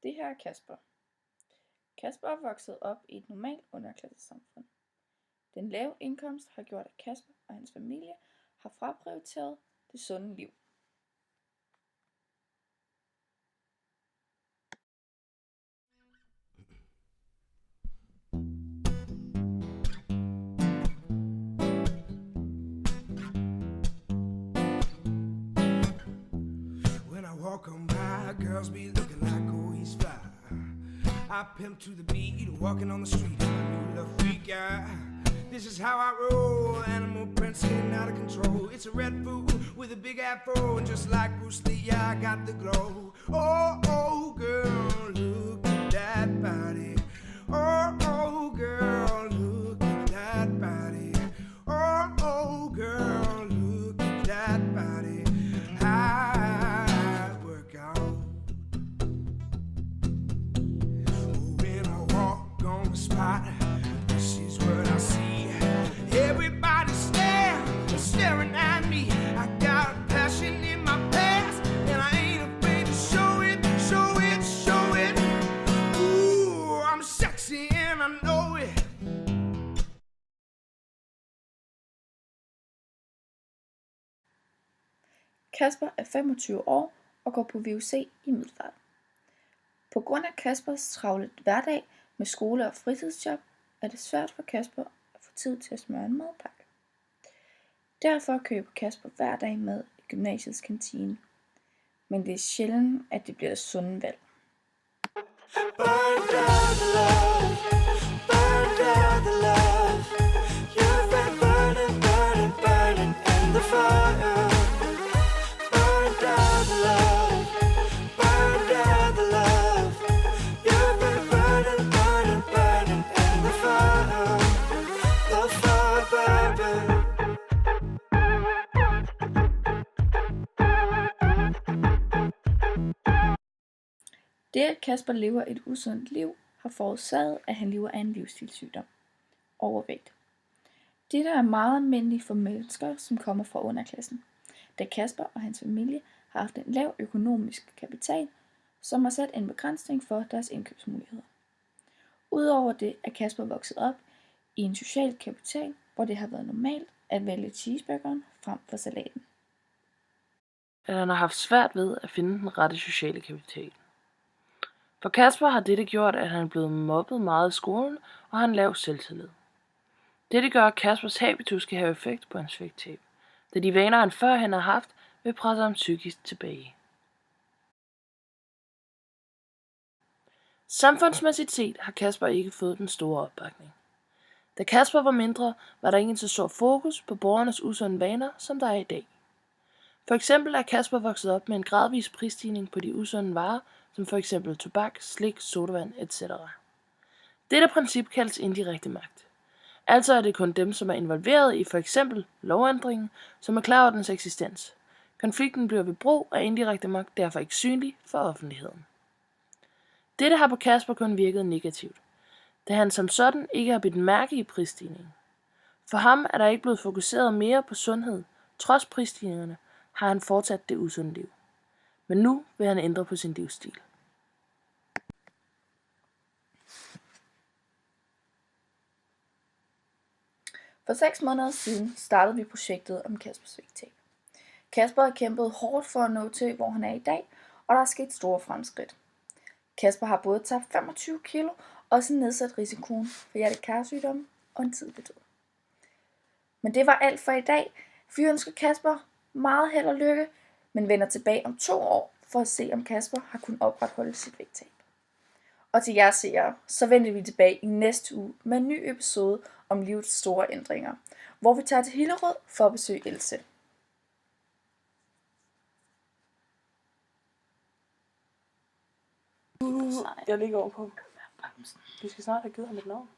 Det her er Kasper. Kasper er vokset op i et normalt underklassesamfund. Den lave indkomst har gjort, at Kasper og hans familie har fraprioriteret det sunde liv. When I walk on by, girls be looking like, oh, he's fly. I pimp to the beat, walking on the street, I'm a new love freak, yeah. This is how I roll, animal prince getting out of control. It's a red fool with a big afro, and just like Bruce Lee, yeah, I got the glow. Oh, oh, girl, look at that body. Oh, oh, girl, look at that body. Oh, oh, girl, look at that body. I work out. When I walk on the spot, this is what I see. Everybody staring at me. I got passion in my past, and I ain't afraid to show it, show it, show it. Ooh, I'm sexy and I know it. Kasper er 25 år og går på VUC i Middelfart. På grund af Kaspers travle hverdag med skole og fritidsjob, er det svært for Kasper at få tid til at smøre en madpakke. Derfor køber Kasper hver dag mad i gymnasiets kantine. Men det er sjældent, at det bliver det sunde valg. Burn down the love, burn down the love. You've been burning, burning, burning in the fire. Burn down the love, burn down the love. You've been burning, burning, burning in the fire. The fire, baby. Det, at Kasper lever et usundt liv, har forårsaget, at han lever af en livsstilssygdom. Overvægt. Dette er meget almindeligt for mennesker, som kommer fra underklassen, da Kasper og hans familie har haft en lav økonomisk kapital, som har sat en begrænsning for deres indkøbsmuligheder. Udover det er Kasper vokset op i en social kapital, hvor det har været normalt at vælge cheeseburgeren frem for salaten. At han har haft svært ved at finde den rette sociale kapital. For Kasper har dette gjort, at han er blevet mobbet meget i skolen og har en lav selvtillid. Dette gør, at Kaspers habitus kan have effekt på hans vægttab, da de vaner, han førhen har haft, vil presse ham psykisk tilbage. Samfundsmæssigt set har Kasper ikke fået den store opbakning. Da Kasper var mindre, var der ikke så stor fokus på borgernes usunde vaner, som der er i dag. For eksempel er Kasper vokset op med en gradvis prisstigning på de usunde varer, som for eksempel tobak, slik, sodavand etc. Dette princip kaldes indirekte magt. Altså er det kun dem, som er involveret i for eksempel lovændringen, som er klar over dens eksistens. Konflikten bliver ved brug af indirekte magt derfor ikke synlig for offentligheden. Dette har på Kasper kun virket negativt, da han som sådan ikke har bidt mærke i prisstigningen. For ham er der ikke blevet fokuseret mere på sundhed. Trods prisstigningerne har han fortsat det usunde liv. Men nu vil han ændre på sin livsstil. For 6 måneder siden startede vi projektet om Kaspers vægttab. Kasper har kæmpet hårdt for at nå til, hvor han er i dag, og der er sket store fremskridt. Kasper har både tabt 25 kilo og også nedsat risikoen for hjertekarsygdomme og en tidlig død. Men det var alt for i dag. Vi ønsker Kasper meget held og lykke, men vender tilbage om 2 år for at se, om Kasper har kunnet opretholde sit vægttab. Og til jer seere, så vender vi tilbage i næste uge med en ny episode om livets store ændringer, hvor vi tager til Hillerød for at besøge Else. Jeg ligger over på. Vi skal snart have givet ham et navn.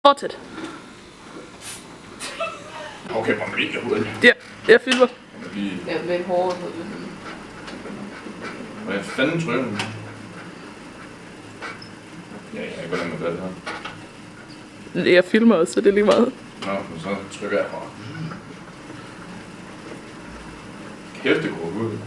Fortsæt. Okay, hvor mega hurtigt. Ja, jeg filmer. Ja, med hårdt. Hvad fanden trykker du? Ja, jeg ved ikke, hvordan man gør det her. Jeg filmer også, så det er lige meget. Nå, men så trykker jeg bare. Kæft, det går ud.